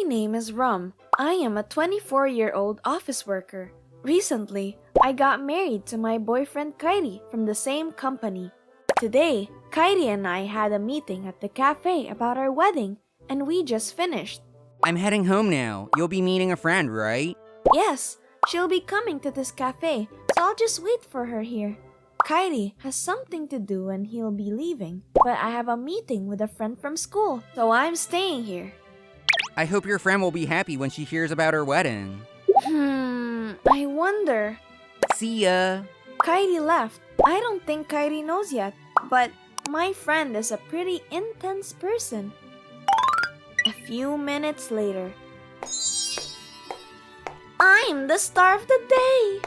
name is Rum. I am a 24-year-old office worker. Recently, I got married to my boyfriend Kairi from the same company. Today, Kairi and I had a meeting at the cafe about our wedding, and we just finished. I'm heading home now. You'll be meeting a friend, right? Yes, she'll be coming to this cafe, so I'll just wait for her here. Kairi has something to do and he'll be leaving, but I have a meeting with a friend from school, so I'm staying here. I hope your friend will be happy when she hears about our wedding. I wonder. See ya. Kairi left. I don't think Kairi knows yet, but my friend is a pretty intense person. A few minutes later. I'm the star of the day!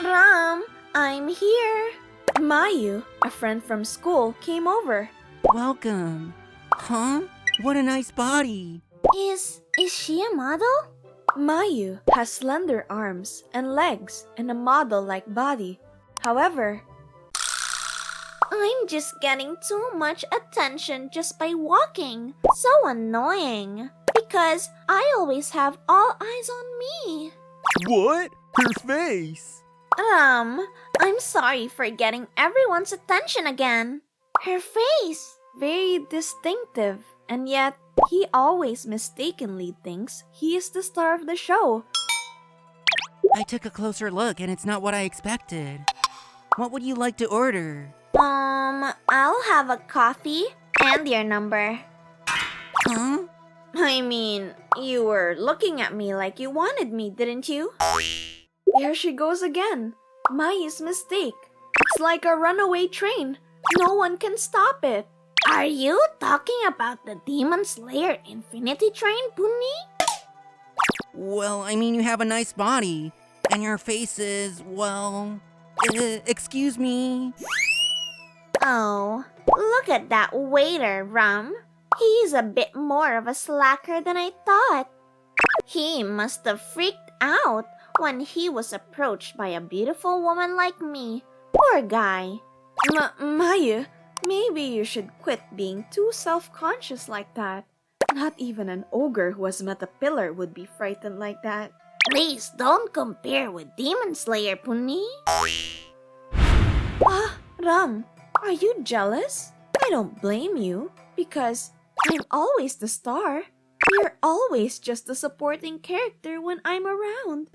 Ram, I'm here. Mayu, a friend from school, came over. Welcome. Huh? What a nice body. Is she a model? Mayu has slender arms and legs and a model-like body. However, I'm just getting too much attention just by walking. So annoying. Because I always have all eyes on me. What? Her face. I'm sorry for getting everyone's attention again. Her face. Very distinctive. And yet, he always mistakenly thinks he is the star of the show. I took a closer look and it's not what I expected. What would you like to order? I'll have a coffee and your number. Huh? I mean, you were looking at me like you wanted me, didn't you? There she goes again. Mayu's mistake. It's like a runaway train. No one can stop it. Are you talking about the Demon Slayer Infinity Train, Puni? Well, I mean, you have a nice body. And your face is, well... excuse me? Oh, look at that waiter, Rum. He's a bit more of a slacker than I thought. He must have freaked out when he was approached by a beautiful woman like me. Poor guy. Mayu, maybe you should quit being too self-conscious like that. Not even an ogre who has met a pillar would be frightened like that. Please don't compare with Demon Slayer, Puni. Ram, are you jealous? I don't blame you, because I'm always the star. You're always just a supporting character when I'm around.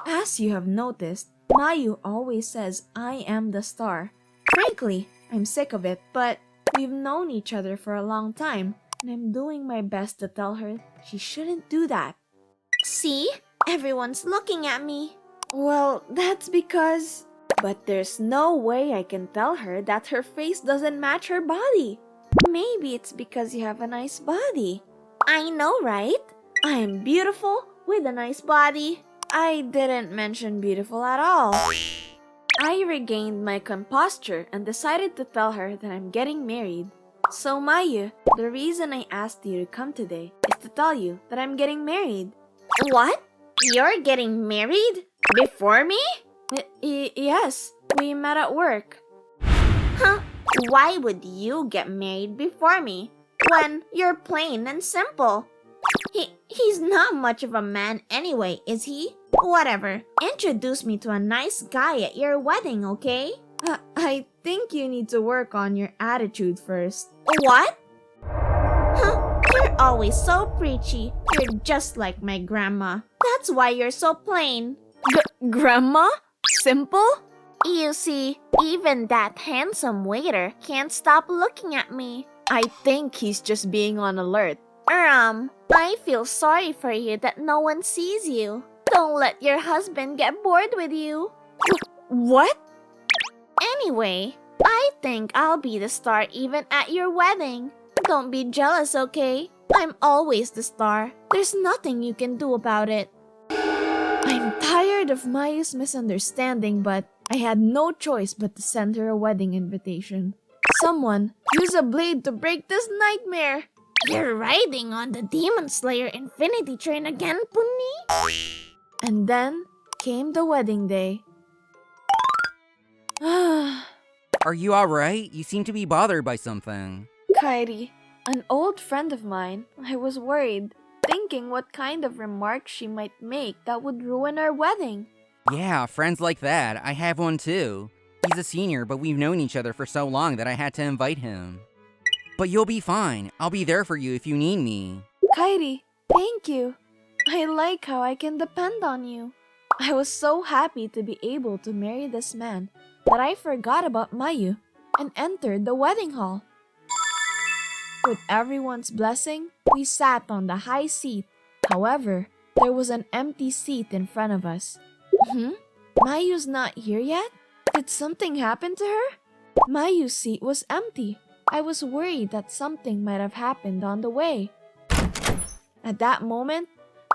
As you have noticed, Mayu always says I am the star. Frankly, I'm sick of it, but we've known each other for a long time, and I'm doing my best to tell her she shouldn't do that. See? Everyone's looking at me. Well, that's because... But there's no way I can tell her that her face doesn't match her body. Maybe it's because you have a nice body. I know, right? I am beautiful with a nice body. I didn't mention beautiful at all. I regained my composure and decided to tell her that I'm getting married. So Mayu, the reason I asked you to come today is to tell you that I'm getting married. What? You're getting married? Before me? Yes, we met at work. Huh? Why would you get married before me when you're plain and simple? He's not much of a man anyway, is he? Whatever. Introduce me to a nice guy at your wedding, okay? I think you need to work on your attitude first. What? Huh? You're always so preachy. You're just like my grandma. That's why you're so plain. Grandma? Simple? You see, even that handsome waiter can't stop looking at me. I think he's just being on alert. I feel sorry for you that no one sees you. Don't let your husband get bored with you. What? Anyway, I think I'll be the star even at your wedding. Don't be jealous, okay? I'm always the star. There's nothing you can do about it. I'm tired of Mayu's misunderstanding, but I had no choice but to send her a wedding invitation. Someone, use a blade to break this nightmare. You're riding on the Demon Slayer Infinity Train again, Puni? And then came the wedding day. Are you alright? You seem to be bothered by something. Kairi, an old friend of mine, I was worried. thinking what kind of remark she might make that would ruin our wedding. Yeah, friends like that. I have one too. He's a senior, but we've known each other for so long that I had to invite him. But you'll be fine. I'll be there for you if you need me. Kairi, thank you. I like how I can depend on you. I was so happy to be able to marry this man that I forgot about Mayu and entered the wedding hall. With everyone's blessing, we sat on the high seat. However, there was an empty seat in front of us. Mayu's not here yet? Did something happen to her? Mayu's seat was empty. I was worried that something might have happened on the way. At that moment,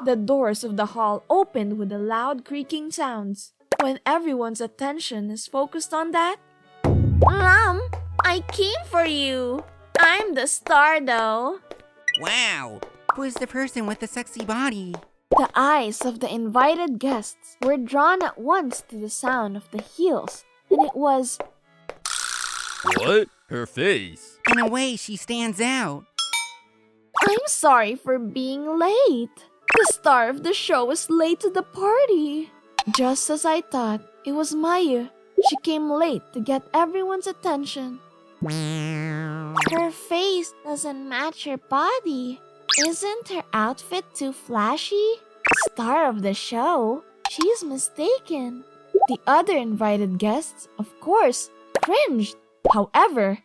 the doors of the hall opened with a loud creaking sounds. When everyone's attention is focused on that, Mom, I came for you. I'm the star though. Wow, who's the person with the sexy body? The eyes of the invited guests were drawn at once to the sound of the heels, and it was... What? Her face? In a way, she stands out. I'm sorry for being late. The star of the show was late to the party. Just as I thought, it was Mayu. She came late to get everyone's attention. Her face doesn't match her body. Isn't her outfit too flashy? Star of the show. She's mistaken. The other invited guests, of course, cringed. However,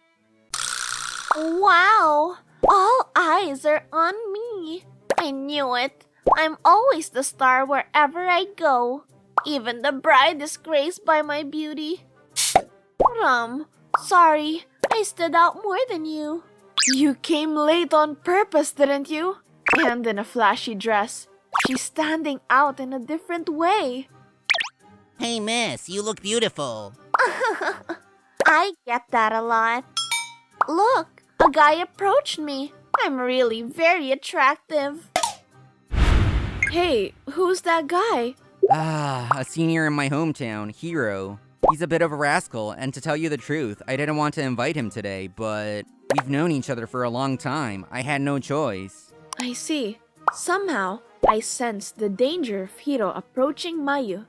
wow! All eyes are on me. I knew it. I'm always the star wherever I go. Even the bride is graced by my beauty. Sorry, I stood out more than you. You came late on purpose, didn't you? And in a flashy dress. She's standing out in a different way. Hey, miss, you look beautiful. I get that a lot. Look, a guy approached me. I'm really very attractive. Hey, who's that guy? A senior in my hometown, Hiro. He's a bit of a rascal, and to tell you the truth, I didn't want to invite him today, but we've known each other for a long time. I had no choice. I see. Somehow, I sensed the danger of Hiro approaching Mayu.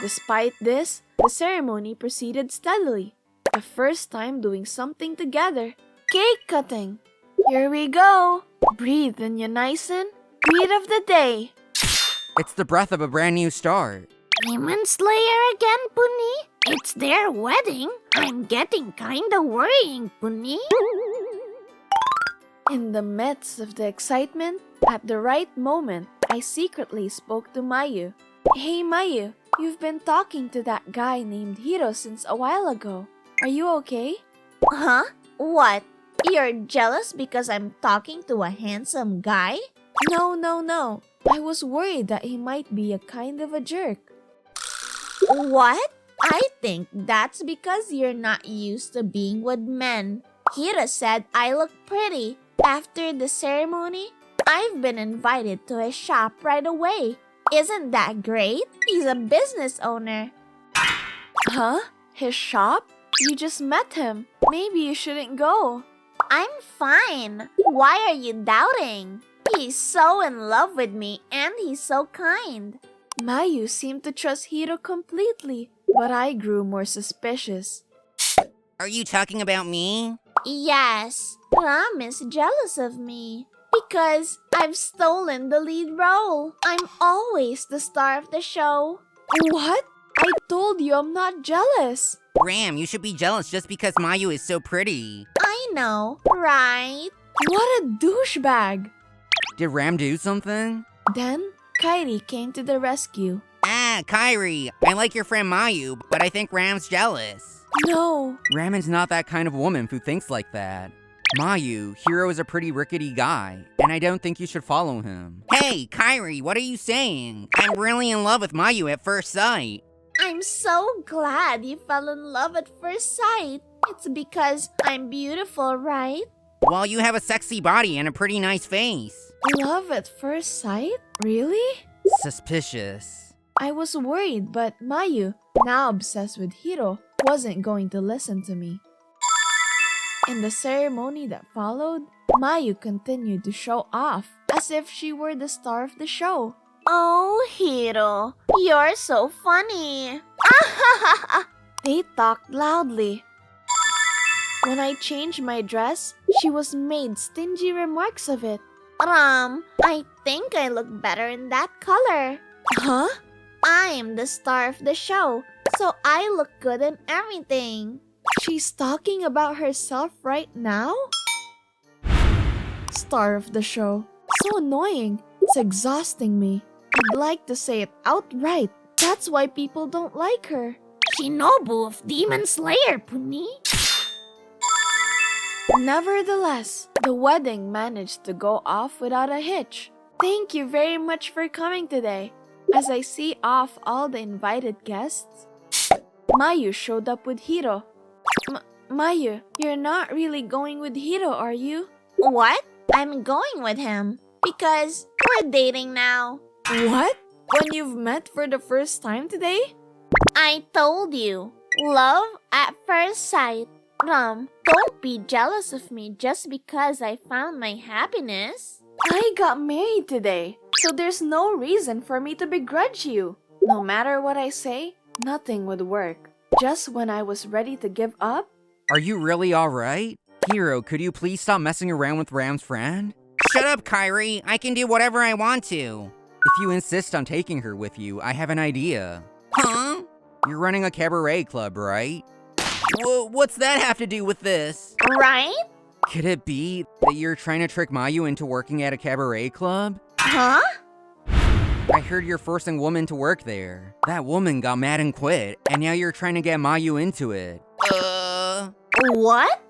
Despite this, the ceremony proceeded steadily. The first time doing something together. Cake cutting. Here we go. Breathe in unison. Greet of the day. It's the breath of a brand new start. Demon Slayer again, Puni? It's their wedding. I'm getting kinda worrying, Puni. In the midst of the excitement, at the right moment, I secretly spoke to Mayu. Hey Mayu, you've been talking to that guy named Hiro since a while ago. Are you okay? Huh? What? You're jealous because I'm talking to a handsome guy? No. I was worried that he might be a kind of a jerk. What? I think that's because you're not used to being with men. Hiro said I look pretty. After the ceremony, I've been invited to his shop right away. Isn't that great? He's a business owner. Huh? His shop? You just met him. Maybe you shouldn't go. I'm fine. Why are you doubting? He's so in love with me and he's so kind. Mayu seemed to trust Hiro completely, but I grew more suspicious. Are you talking about me? Yes, Ram is jealous of me because I've stolen the lead role. I'm always the star of the show. What? I told you I'm not jealous. Ram, you should be jealous just because Mayu is so pretty. I know, right? What a douchebag. Did Ram do something? Then, Kairi came to the rescue. Kairi, I like your friend Mayu, but I think Ram's jealous. No. Ramon's not that kind of woman who thinks like that. Mayu, Hiro is a pretty rickety guy, and I don't think you should follow him. Hey, Kairi, what are you saying? I'm really in love with Mayu at first sight. I'm so glad you fell in love at first sight. It's because I'm beautiful, right? Well, you have a sexy body and a pretty nice face. Love at first sight? Really? Suspicious. I was worried, but Mayu, now obsessed with Hiro, wasn't going to listen to me. In the ceremony that followed, Mayu continued to show off as if she were the star of the show. Oh, Hiro, you're so funny. They talked loudly. When I changed my dress, she was made stingy remarks of it. I think I look better in that color. Huh? I'm the star of the show, so I look good in everything. She's talking about herself right now? Star of the show. So annoying. It's exhausting me. I'd like to say it outright. That's why people don't like her. Shinobu of Demon Slayer, Puni. Nevertheless, the wedding managed to go off without a hitch. Thank you very much for coming today. As I see off all the invited guests, Mayu showed up with Hiro. Mayu, you're not really going with Hiro, are you? What? I'm going with him because we're dating now. What? When you've met for the first time today? I told you, love at first sight. Don't be jealous of me just because I found my happiness. I got married today, so there's no reason for me to begrudge you. No matter what I say, nothing would work. Just when I was ready to give up, Are you really alright? Hiro, could you please stop messing around with Ram's friend? Shut up, Kairi. I can do whatever I want to. If you insist on taking her with you, I have an idea. Huh? You're running a cabaret club, right? What's that have to do with this? Right? Could it be that you're trying to trick Mayu into working at a cabaret club? Huh? I heard you're forcing women to work there. That woman got mad and quit, and now you're trying to get Mayu into it. What?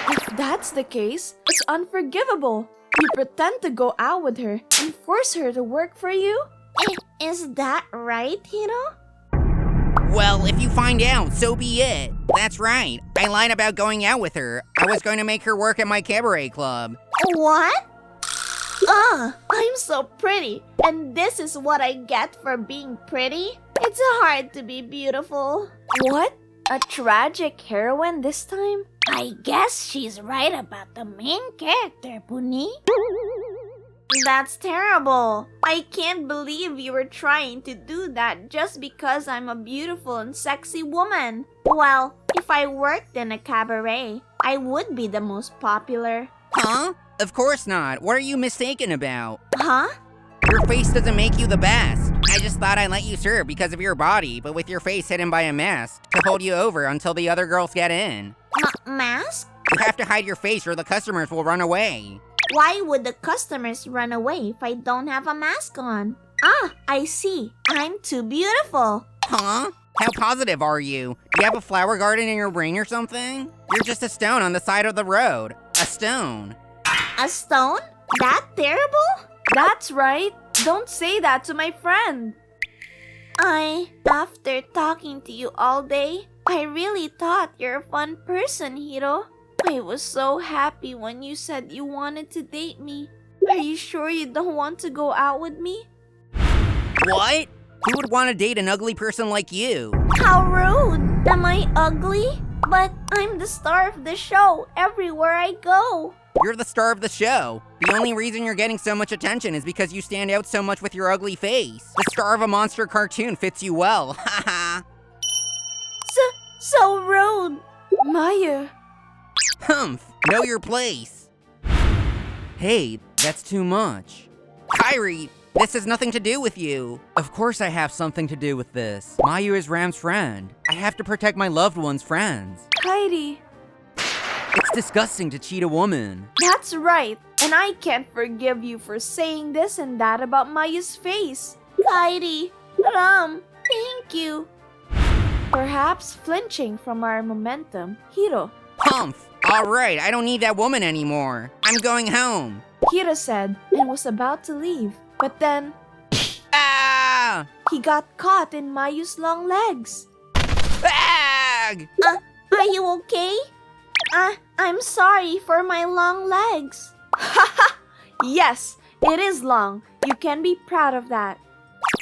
if that's the case, it's unforgivable. You pretend to go out with her and force her to work for you? Is that right, Hiro? Well, if you find out, so be it. That's right. I lied about going out with her. I was going to make her work at my cabaret club. What? I'm so pretty, and this is what I get for being pretty? It's hard to be beautiful. What? A tragic heroine this time? I guess she's right about the main character, Puni. That's terrible. I can't believe you were trying to do that just because I'm a beautiful and sexy woman. Well, if I worked in a cabaret, I would be the most popular. Huh? Of course not. What are you mistaken about? Huh? Your face doesn't make you the best. I just thought I'd let you serve because of your body, but with your face hidden by a mask to hold you over until the other girls get in. Mask? You have to hide your face or the customers will run away. Why would the customers run away if I don't have a mask on? I see. I'm too beautiful. Huh? How positive are you? Do you have a flower garden in your brain or something? You're just a stone on the side of the road. A stone. A stone? That terrible? That's right. Don't say that to my friend. After talking to you all day, I really thought you're a fun person, Hiro. I was so happy when you said you wanted to date me. Are you sure you don't want to go out with me? What? Who would want to date an ugly person like you? How rude! Am I ugly? But I'm the star of the show everywhere I go. You're the star of the show. The only reason you're getting so much attention is because you stand out so much with your ugly face. The star of a monster cartoon fits you well. Haha. So rude. Mayu. Humph. Know your place. Hey, that's too much. Kairi, this has nothing to do with you. Of course I have something to do with this. Mayu is Ram's friend. I have to protect my loved one's friends. Heidi. It's disgusting to cheat a woman. That's right. And I can't forgive you for saying this and that about Mayu's face. Heidi, thank you. Perhaps flinching from our momentum, Hiro. Humph. Alright, I don't need that woman anymore. I'm going home. Hiro said and was about to leave. But then, Ah! he got caught in Mayu's long legs. Bag! Are you okay? I'm sorry for my long legs. Yes, it is long. You can be proud of that.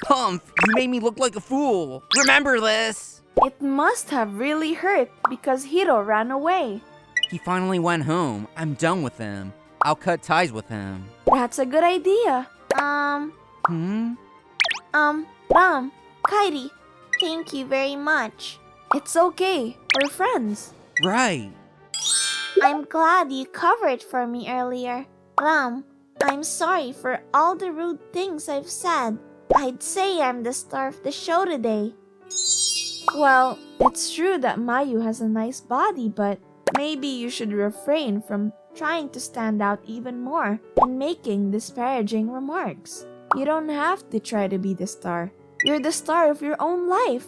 Humph, you made me look like a fool. Remember this. It must have really hurt because Hiro ran away. He finally went home. I'm done with him. I'll cut ties with him. That's a good idea. Ram, Kairi, thank you very much. It's okay. We're friends. Right. I'm glad you covered for me earlier. Ram, I'm sorry for all the rude things I've said. I'd say I'm the star of the show today. Well, it's true that Mayu has a nice body, but maybe you should refrain from trying to stand out even more and making disparaging remarks. You don't have to try to be the star. You're the star of your own life.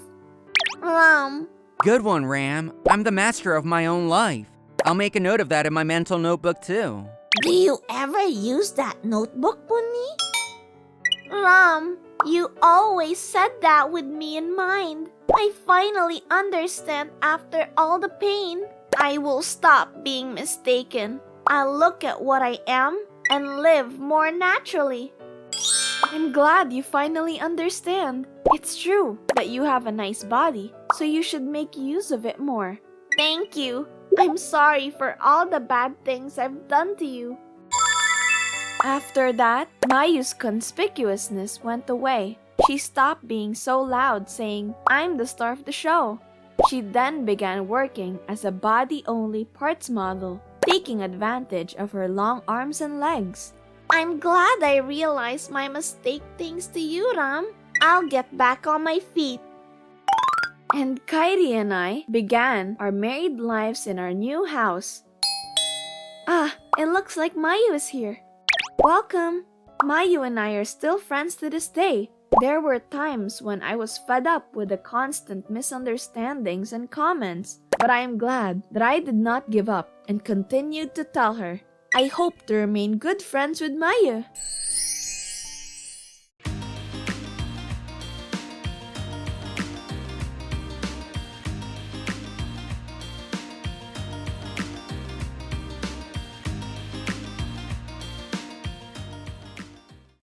Ram, Good one, Ram. I'm the master of my own life. I'll make a note of that in my mental notebook too. do you ever use that notebook, Puni? Ram, you always said that with me in mind. I finally understand after all the pain. I will stop being mistaken. I'll look at what I am and live more naturally. I'm glad you finally understand. It's true that you have a nice body, so you should make use of it more. Thank you. I'm sorry for all the bad things I've done to you. After that, Mayu's conspicuousness went away. She stopped being so loud saying, "I'm the star of the show." She then began working as a body-only parts model, taking advantage of her long arms and legs. I'm glad I realized my mistake thanks to you, Ram. I'll get back on my feet. And Kairi and I began our married lives in our new house. It looks like Mayu is here. Welcome. Mayu and I are still friends to this day. There were times when I was fed up with the constant misunderstandings and comments, but I am glad that I did not give up and continued to tell her. I hope to remain good friends with Mayu.